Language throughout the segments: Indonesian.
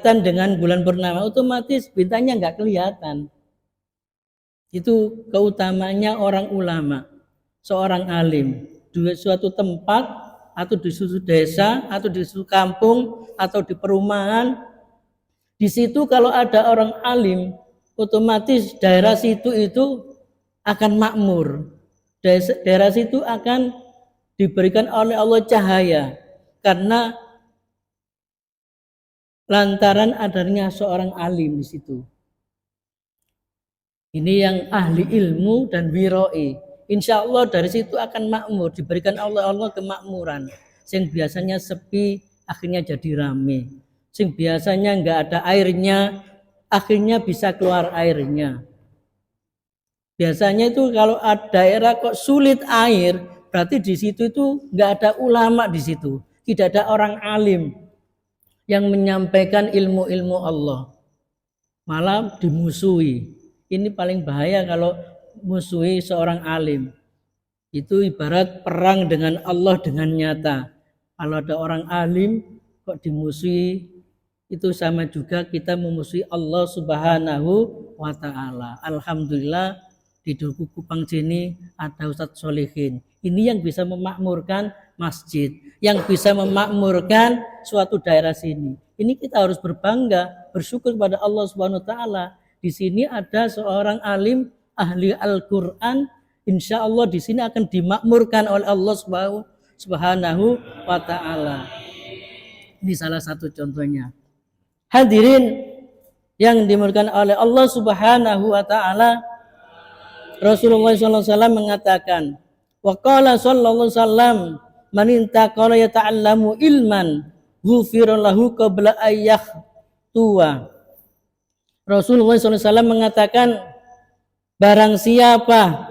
berkaitan dengan bulan purnama, otomatis bintangnya nggak kelihatan. Itu keutamanya orang ulama, seorang alim di suatu tempat atau di suatu desa atau di suatu kampung atau di perumahan. Di situ kalau ada orang alim, otomatis daerah situ itu akan makmur. Daerah situ akan diberikan oleh Allah cahaya karena lantaran adanya seorang alim di situ. Ini yang ahli ilmu dan wiroi. Insya Allah dari situ akan makmur, diberikan Allah kemakmuran. Sing biasanya sepi, akhirnya jadi rame. Sing biasanya nggak ada airnya, akhirnya bisa keluar airnya. Biasanya itu kalau ada daerah kok sulit air, berarti di situ itu nggak ada ulama di situ, tidak ada orang alim yang menyampaikan ilmu-ilmu Allah, malah dimusuhi. Ini paling bahaya kalau musuhi seorang alim. Itu ibarat perang dengan Allah dengan nyata. Kalau ada orang alim kok dimusuhi, itu sama juga kita memusuhi Allah Subhanahu wa ta'ala. Alhamdulillah di Duku Kupang sini ada Ustadz Solihin. Ini yang bisa memakmurkan masjid, yang bisa memakmurkan suatu daerah sini. Ini kita harus berbangga, bersyukur kepada Allah Subhanahu wa ta'ala. Di sini ada seorang alim ahli Al-Quran, insya Allah di sini akan dimakmurkan oleh Allah Subhanahu wa ta'ala. Ini salah satu contohnya. Hadirin yang dimuliakan oleh Allah Subhanahu wa ta'ala, Rasulullah SAW mengatakan, wa qala sallallahu alaihi wasallam, man intaqala yata'allamu ilman ghufira lahu qabla ayyah tua. Rasulullah SAW mengatakan, barang siapa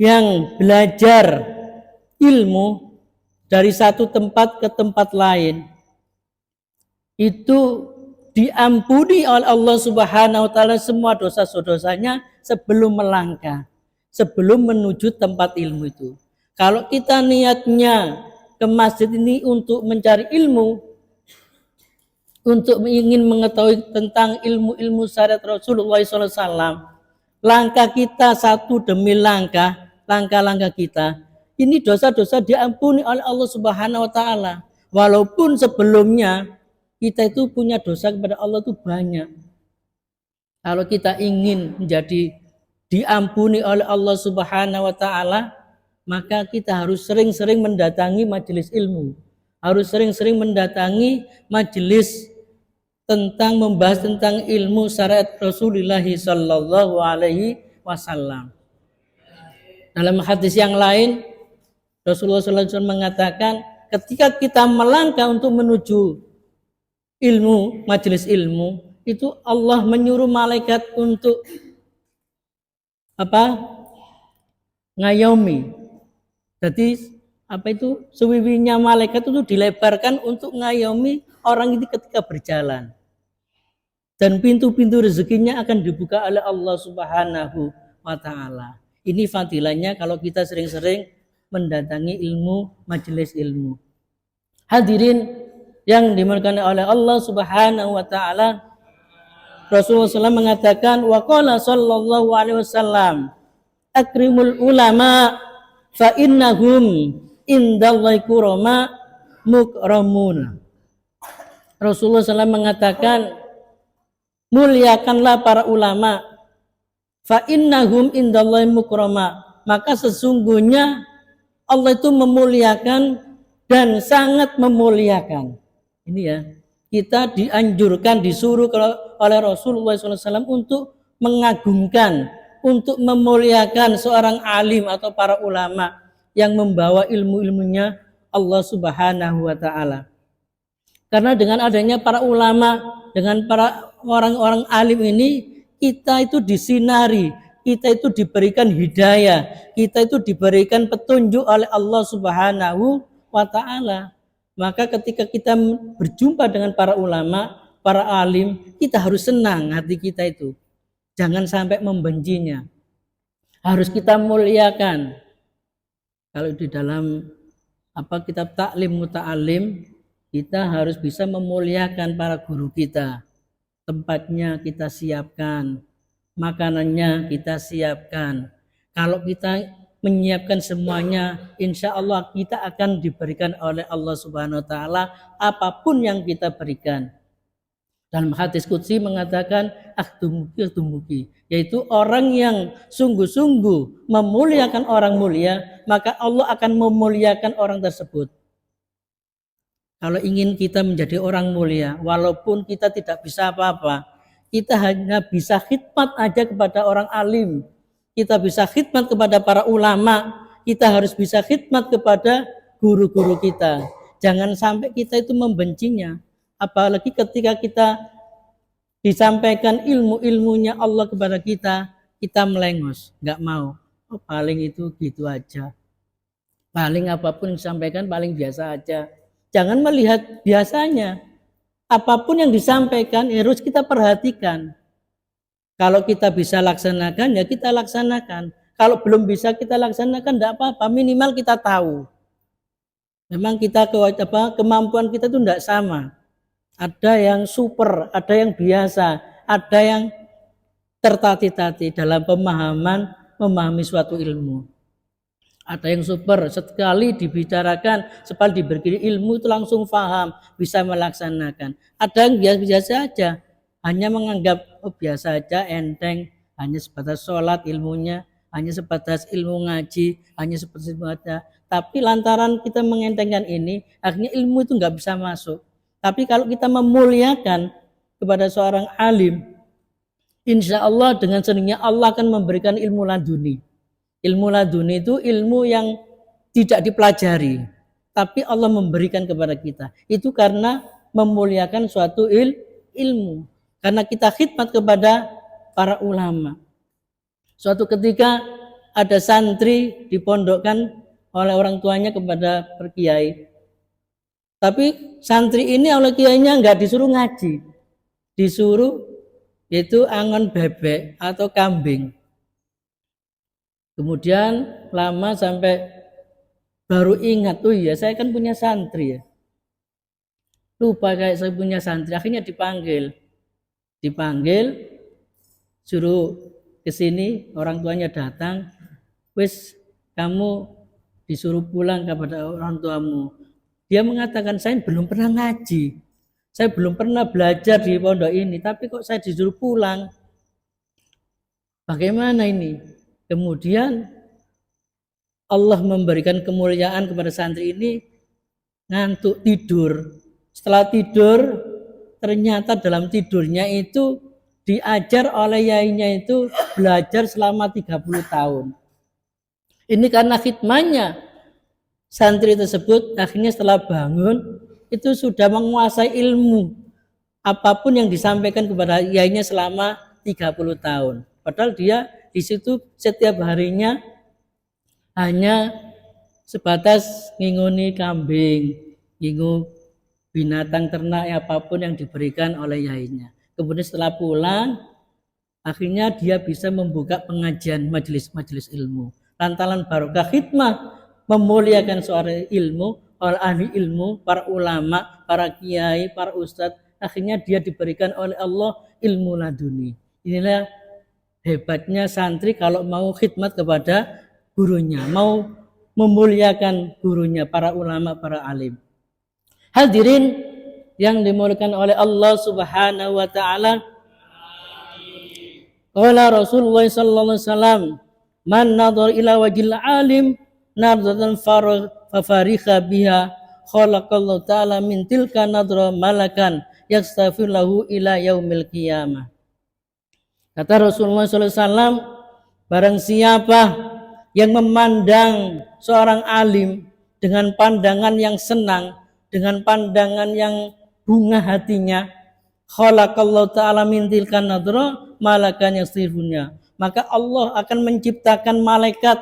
yang belajar ilmu dari satu tempat ke tempat lain, itu diampuni oleh Allah Subhanahu wa ta'ala semua dosa-dosanya sebelum melangkah, sebelum menuju tempat ilmu itu. Kalau kita niatnya ke masjid ini untuk mencari ilmu, untuk ingin mengetahui tentang ilmu-ilmu syariat Rasulullah SAW, langkah kita satu demi langkah-langkah kita, ini dosa-dosa diampuni oleh Allah Subhanahu wa ta'ala. Walaupun sebelumnya kita itu punya dosa kepada Allah itu banyak. Kalau kita ingin menjadi diampuni oleh Allah Subhanahu wa ta'ala, maka kita harus sering-sering mendatangi majelis ilmu. Harus sering-sering mendatangi majelis tentang membahas tentang ilmu syariat Rasulullah sallallahu alaihi wasallam. Dalam hadis yang lain, Rasulullah sallallahu alaihi wasallam mengatakan, ketika kita melangkah untuk menuju ilmu, majelis ilmu, itu Allah menyuruh malaikat untuk ngayomi. Jadi suwiwinya malaikat itu dilebarkan untuk ngayomi orang ini ketika berjalan. Dan pintu-pintu rezekinya akan dibuka oleh Allah Subhanahu wa ta'ala. Ini fadilahnya kalau kita sering-sering mendatangi ilmu, majelis ilmu. Hadirin yang dimuliakan oleh Allah Subhanahu wa ta'ala, Rasulullah SAW mengatakan, wa qala sallallahu alaihi wasallam, akrimul ulama fa innahum indallahi kurama mukramuna. Rasulullah SAW mengatakan, muliakanlah para ulama, fa innahum indallahi mukrama, maka sesungguhnya Allah itu memuliakan dan sangat memuliakan. Ini ya, kita dianjurkan, disuruh oleh Rasulullah SAW untuk mengagungkan, untuk memuliakan seorang alim atau para ulama yang membawa ilmu-ilmunya Allah Subhanahu wa ta'ala. Karena dengan adanya para ulama, dengan para orang-orang alim ini, kita itu disinari, kita itu diberikan hidayah, kita itu diberikan petunjuk oleh Allah Subhanahu wa ta'ala. Maka ketika kita berjumpa dengan para ulama, para alim, kita harus senang hati kita itu. Jangan sampai membencinya. Harus kita muliakan. Kalau di dalam kitab Ta'lim Muta'alim, kita harus bisa memuliakan para guru kita. Tempatnya kita siapkan, makanannya kita siapkan. Kalau kita menyiapkan semuanya, insya Allah kita akan diberikan oleh Allah Subhanahu wa Ta'ala apapun yang kita berikan. Dalam hadis qudsi mengatakan ahdumuki, yaitu orang yang sungguh-sungguh memuliakan orang mulia, maka Allah akan memuliakan orang tersebut. Kalau ingin kita menjadi orang mulia, walaupun kita tidak bisa apa-apa, kita hanya bisa khidmat aja kepada orang alim, kita bisa khidmat kepada para ulama, kita harus bisa khidmat kepada guru-guru kita. Jangan sampai kita itu membencinya. Apalagi ketika kita disampaikan ilmu-ilmunya Allah kepada kita, kita melengos, nggak mau. Oh, paling itu gitu aja. Paling apapun disampaikan paling biasa aja. Jangan melihat biasanya. Apapun yang disampaikan harus kita perhatikan. Kalau kita bisa laksanakan, ya kita laksanakan. Kalau belum bisa kita laksanakan, tidak apa-apa. Minimal kita tahu. Memang kita kemampuan kita itu tidak sama. Ada yang super, ada yang biasa, ada yang tertatih-tatih dalam memahami suatu ilmu. Ada yang super, sekali dibicarakan, sekali diberi ilmu itu langsung paham, bisa melaksanakan. Ada yang biasa-biasa aja, hanya menganggap biasa aja, enteng, hanya sebatas sholat ilmunya, hanya sebatas ilmu ngaji, hanya sebatas ilmu aja. Tapi lantaran kita mengentengkan ini, akhirnya ilmu itu nggak bisa masuk. Tapi kalau kita memuliakan kepada seorang alim, insya Allah dengan senangnya Allah akan memberikan ilmu laduni. Ilmu laduni itu ilmu yang tidak dipelajari, tapi Allah memberikan kepada kita. Itu karena memuliakan suatu ilmu. Karena kita khidmat kepada para ulama. Suatu ketika ada santri dipondokkan oleh orang tuanya kepada perkiai. Tapi santri ini oleh kiainya nggak disuruh ngaji, disuruh yaitu angon bebek atau kambing. Kemudian lama sampai baru ingat, oh iya saya kan punya santri ya. Lupa kayak saya punya santri, akhirnya dipanggil, suruh ke sini, orang tuanya datang, wis kamu disuruh pulang kepada orang tuamu. Dia mengatakan, saya belum pernah ngaji, saya belum pernah belajar di pondok ini, tapi kok saya disuruh pulang. Bagaimana ini? Kemudian Allah memberikan kemuliaan kepada santri ini, ngantuk tidur. Setelah tidur, ternyata dalam tidurnya itu diajar oleh yainya itu belajar selama 30 tahun. Ini karena khidmahnya. Santri tersebut akhirnya setelah bangun itu sudah menguasai ilmu apapun yang disampaikan kepada yainya selama 30 tahun. Padahal dia di situ setiap harinya hanya sebatas nginguni kambing, ngingu binatang ternak apapun yang diberikan oleh yainya. Kemudian setelah pulang akhirnya dia bisa membuka pengajian majelis-majelis ilmu. Lantaran barokah khidmah memuliakan seorang ilmu, oleh ahli ilmu, para ulama, para kiai, para ustadz, akhirnya dia diberikan oleh Allah ilmu laduni. Inilah hebatnya santri kalau mau khidmat kepada gurunya, mau memuliakan gurunya, para ulama, para alim. Hadirin yang dimuliakan oleh Allah Subhanahu wa taala. Qala Rasulullah sallallahu alaihi wasallam, "Man nadhara ila wajhil alim nadratan farikha biha khalaqallahu ta'ala min tilka nadra malakan yastaghfir lahu ila yaumil qiyamah." Kata Rasulullah SAW, barang siapa yang memandang seorang alim dengan pandangan yang senang, dengan pandangan yang bunga hatinya, khalaqallahu ta'ala min tilka nadra malakan yastaghfirnya, maka Allah akan menciptakan malaikat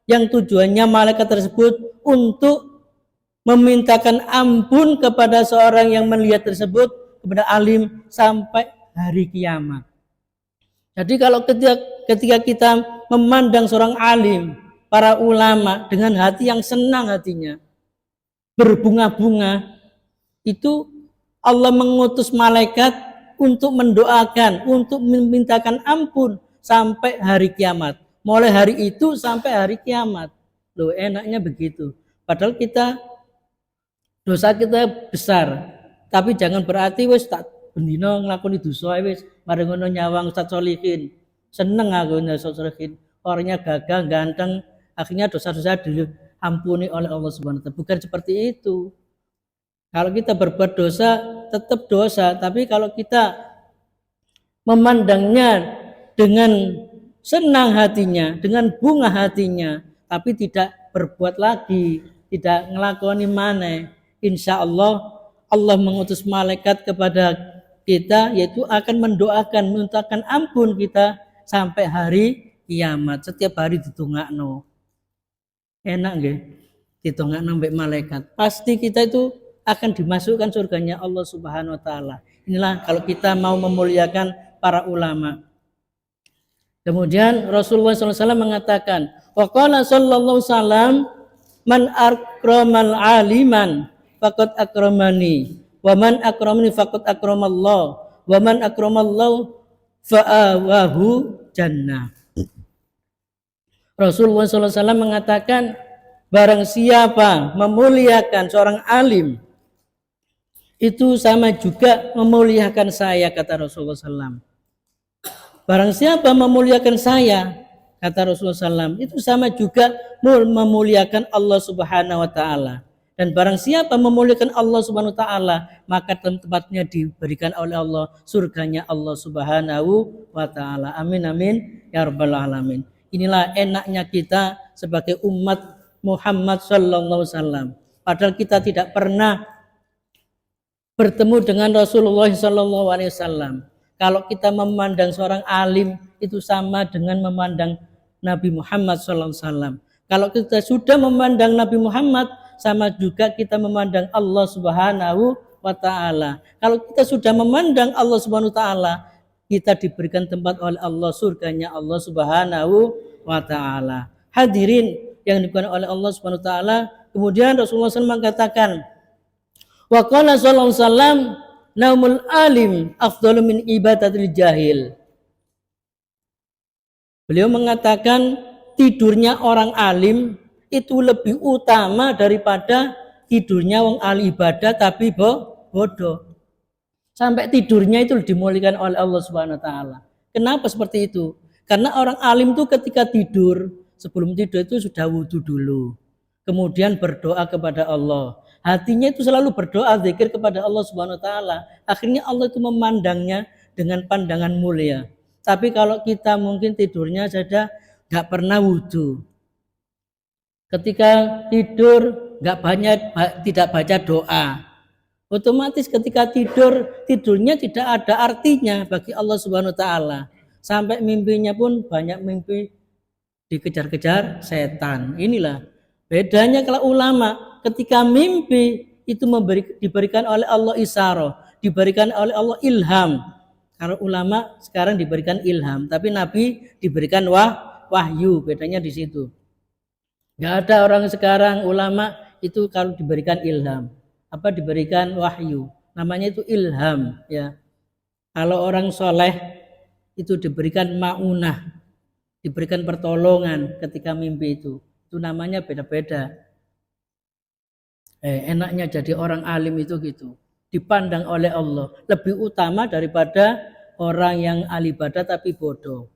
yang tujuannya malaikat tersebut untuk memintakan ampun kepada seorang yang melihat tersebut, kepada alim sampai hari kiamat. Jadi kalau ketika kita memandang seorang alim, para ulama dengan hati yang senang hatinya, berbunga-bunga, itu Allah mengutus malaikat untuk mendoakan, untuk memintakan ampun sampai hari kiamat. Mulai hari itu sampai hari kiamat. Loh, enaknya begitu. Padahal dosa kita besar. Tapi jangan berarti wis tak bendino nglakoni dosa wis mari ngono nyawang Ustaz Solihin. Seneng aku Ustaz Solihin. Orangnya gagah, ganteng, akhirnya dosa-dosa diampuni oleh Allah Subhanahu wa taala. Bukan seperti itu. Kalau kita berbuat dosa tetap dosa, tapi kalau kita memandangnya dengan senang hatinya, dengan bunga hatinya, tapi tidak berbuat lagi, tidak ngelakoni mana, insya Allah Allah mengutus malaikat kepada kita, yaitu akan mendoakan, mintakan ampun kita sampai hari kiamat. Setiap hari ditungakno. Enak nggih? Ditungakno mbek malaikat. Pasti kita itu akan dimasukkan surganya Allah Subhanahu wa taala. Inilah kalau kita mau memuliakan para ulama. Kemudian Rasulullah SAW mengatakan, wa qala sallallahu salam man akramal aliman faqad akramani wa man akramani faqad akramallah wa man akramallahu fa'awahu jannah. Rasulullah SAW mengatakan, barang siapa memuliakan seorang alim itu sama juga memuliakan saya, kata Rasulullah SAW. Barang siapa memuliakan saya, kata Rasulullah SAW, itu sama juga memuliakan Allah Subhanahu wa taala. Dan barang siapa memuliakan Allah Subhanahu wa taala, maka tempatnya diberikan oleh Allah surganya Allah Subhanahu wa taala. Amin amin ya rabbal alamin. Inilah enaknya kita sebagai umat Muhammad sallallahu alaihi wasallam. Padahal kita tidak pernah bertemu dengan Rasulullah sallallahu alaihi wasallam. Kalau kita memandang seorang alim itu sama dengan memandang Nabi Muhammad sallallahu alaihi wasallam. Kalau kita sudah memandang Nabi Muhammad, sama juga kita memandang Allah Subhanahu wa taala. Kalau kita sudah memandang Allah Subhanahu wa taala, kita diberikan tempat oleh Allah surganya Allah Subhanahu wa taala. Hadirin yang diberikan oleh Allah Subhanahu wa taala, kemudian Rasulullah SAW mengatakan, wa qala sallallahu alaihi wasallam naumul alim afdalu min ibadatil jahil. Beliau mengatakan tidurnya orang alim itu lebih utama daripada tidurnya wong ahli ibadah tapi bodoh. Sampai tidurnya itu dimuliakan oleh Allah Subhanahu wa taala. Kenapa seperti itu? Karena orang alim itu ketika tidur, sebelum tidur itu sudah wudu dulu. Kemudian berdoa kepada Allah. Hatinya itu selalu berdoa, zikir kepada Allah Subhanahu wa taala. Akhirnya Allah itu memandangnya dengan pandangan mulia. Tapi kalau kita mungkin tidurnya saja enggak pernah wudu. Ketika tidur tidak baca doa. Otomatis ketika tidurnya tidak ada artinya bagi Allah Subhanahu wa taala. Sampai mimpinya pun banyak mimpi dikejar-kejar setan. Inilah bedanya kalau ulama, ketika mimpi itu diberikan oleh Allah isyarah, diberikan oleh Allah ilham. Kalau ulama sekarang diberikan ilham, tapi Nabi diberikan wahyu. Bedanya di situ. Gak ada orang sekarang ulama itu kalau diberikan ilham, diberikan wahyu, namanya itu ilham ya. Kalau orang soleh itu diberikan maunah, diberikan pertolongan ketika mimpi itu namanya beda-beda. Enaknya jadi orang alim itu gitu, dipandang oleh Allah lebih utama daripada orang yang ahli ibadah tapi bodoh.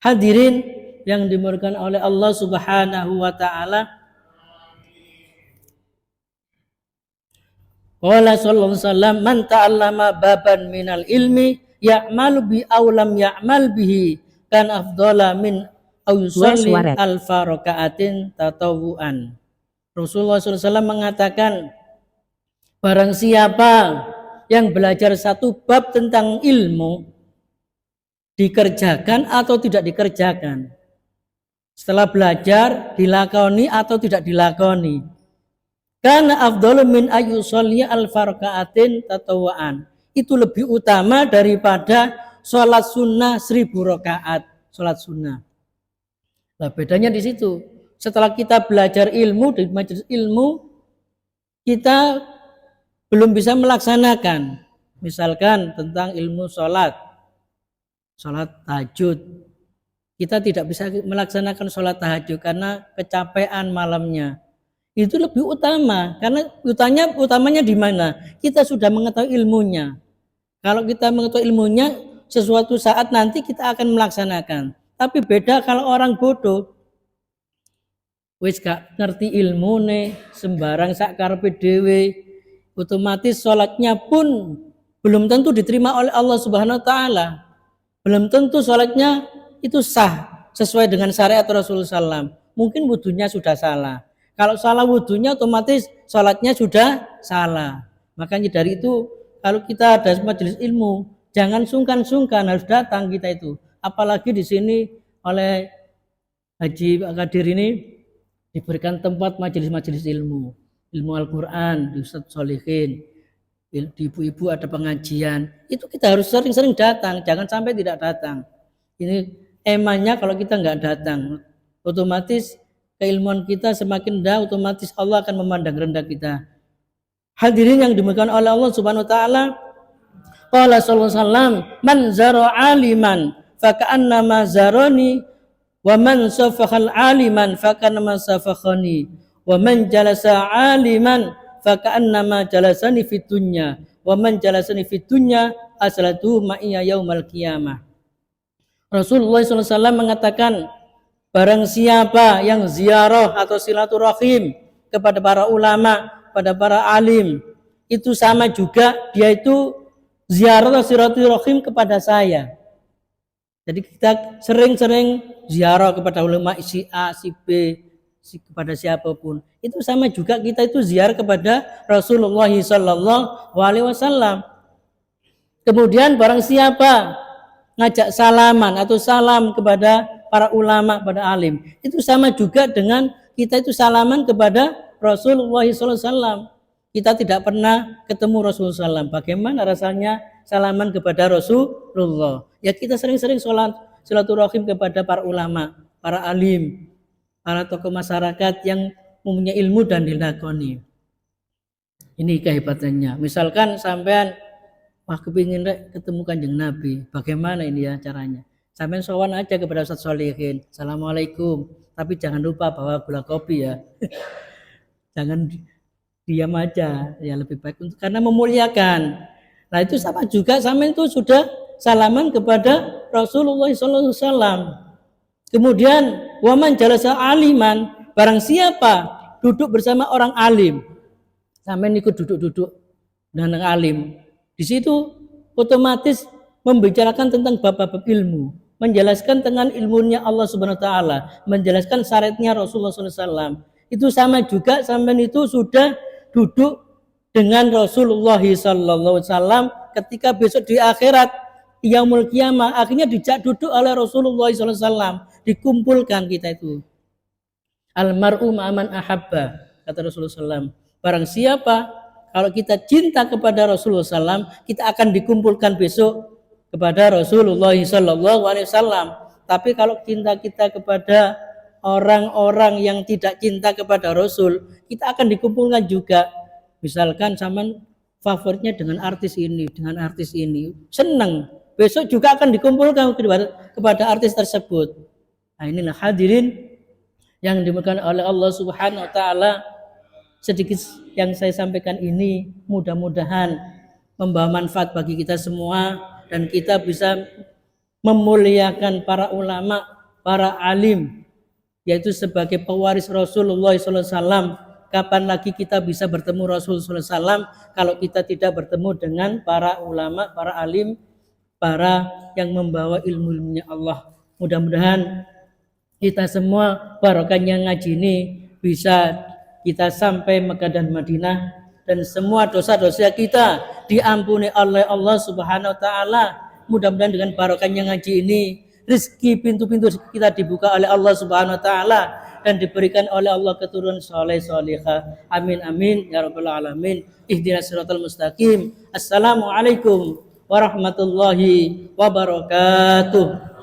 Hadirin yang dimuliakan oleh Allah Subhanahu wa taala. Qala sallallahu alaihi wasallam man ta'allama baban minal ilmi ya'malu bi aw lam ya'mal bihi kan afdhala min aw yusalli alfa raka'atin tatawuan. Rasulullah SAW mengatakan, barang siapa yang belajar satu bab tentang ilmu dikerjakan atau tidak dikerjakan, setelah belajar dilakoni atau tidak dilakoni, karena afdalu min ayyusolli al-farkaatin tatawaan, itu lebih utama daripada sholat sunnah 1000 rakaat sholat sunnah. Nah bedanya di situ. Setelah kita belajar ilmu di majelis ilmu, kita belum bisa melaksanakan, misalkan tentang ilmu sholat tahajud, kita tidak bisa melaksanakan sholat tahajud karena kecapean malamnya. Itu lebih utama, karena utamanya di mana? Kita sudah mengetahui ilmunya. Kalau kita mengetahui ilmunya, sesuatu saat nanti kita akan melaksanakan. Tapi beda kalau orang bodoh, wis gak ngerti ilmune, sembarang sak karepe dhewe, otomatis sholatnya pun belum tentu diterima oleh Allah Subhanahu wa taala. Belum tentu sholatnya itu sah sesuai dengan syariat Rasulullah SAW. Mungkin wudunya sudah salah. Kalau salah wudunya otomatis sholatnya sudah salah. Makanya dari itu kalau kita ada majelis ilmu, jangan sungkan-sungkan, harus datang kita itu. Apalagi di sini oleh Haji Pak Kadir ini diberikan tempat majelis-majelis ilmu Al-Quran, di Ustadz Solihin, di ibu-ibu ada pengajian. Itu kita harus sering-sering datang, jangan sampai tidak datang. Ini emangnya kalau kita nggak datang, otomatis keilmuan kita semakin rendah, otomatis Allah akan memandang rendah kita. Hadirin yang dimuliakan oleh Allah Subhanahu wa taala, qala sallallahu alaihi wasallam, man zara aliman faka'annama zarani wa man safahal aliman faka'annama safakhani wa man jalasa aliman faka'annama jalasani fid dunya wa man jalasani fid dunya aslatu ma'iya yaumal qiyamah. Rasulullah SAW mengatakan, barang siapa yang ziarah atau silaturahim kepada para ulama, pada para alim, itu sama juga dia itu ziarah atau silaturahim kepada saya. Jadi kita sering-sering ziarah kepada ulama si A, si B, kepada siapapun. Itu sama juga kita itu ziarah kepada Rasulullah SAW. Kemudian barang siapa ngajak salaman atau salam kepada para ulama, pada alim, itu sama juga dengan kita itu salaman kepada Rasulullah SAW. Kita tidak pernah ketemu Rasulullah SAW. Bagaimana rasanya salaman kepada Rasulullah? Ya kita sering-sering sholat silaturahim kepada para ulama, para alim, para tokoh masyarakat yang mempunyai ilmu dan dilakoni. Ini kehebatannya. Misalkan sampean kepingin ketemu Kanjeng Nabi, bagaimana ini ya caranya? Sampean sowan aja kepada Ustadz Solihin, Assalamualaikum, tapi jangan lupa bawa gula kopi ya. Jangan diam aja, ya lebih baik untuk karena memuliakan. Nah itu sama juga, sampean itu sudah salaman kepada Rasulullah SAW. Kemudian waman jalasa aliman, barang siapa duduk bersama orang alim, sampean ikut duduk-duduk dengan alim. Di situ otomatis membicarakan tentang bab-bab ilmu, menjelaskan tentang ilmunya Allah Subhanahu wa taala, menjelaskan syariatnya Rasulullah SAW. Itu sama juga sampean itu sudah duduk dengan Rasulullah SAW ketika besok di akhirat yaumul qiyamah akhirnya dijak duduk oleh Rasulullah SAW, dikumpulkan kita itu. Almar'u ma'aman ahabba, kata Rasulullah SAW. Barang siapa kalau kita cinta kepada Rasulullah SAW, kita akan dikumpulkan besok kepada Rasulullah SAW. Tapi kalau cinta kita kepada orang-orang yang tidak cinta kepada Rasul, kita akan dikumpulkan juga. Misalkan zaman favoritnya dengan artis ini, senang. Besok juga akan dikumpulkan kepada artis tersebut. Nah inilah hadirin yang dimuliakan oleh Allah Subhanahu wa taala. Sedikit yang saya sampaikan ini mudah-mudahan membawa manfaat bagi kita semua dan kita bisa memuliakan para ulama, para alim, yaitu sebagai pewaris Rasulullah SAW. Kapan lagi kita bisa bertemu Rasulullah SAW kalau kita tidak bertemu dengan para ulama, para alim, para yang membawa ilmu-ilmunya Allah. Mudah-mudahan kita semua barokahnya ngaji ini bisa kita sampai Mekah dan Madinah dan semua dosa-dosa kita diampuni oleh Allah Subhanahu wa taala. Mudah-mudahan dengan barokahnya ngaji ini rezeki pintu-pintu kita dibuka oleh Allah Subhanahu wa taala dan diberikan oleh Allah keturunan saleh salihah. Amin amin ya rabbal alamin. Ihdinas siratal mustaqim. Assalamualaikum warahmatullahi wabarakatuh.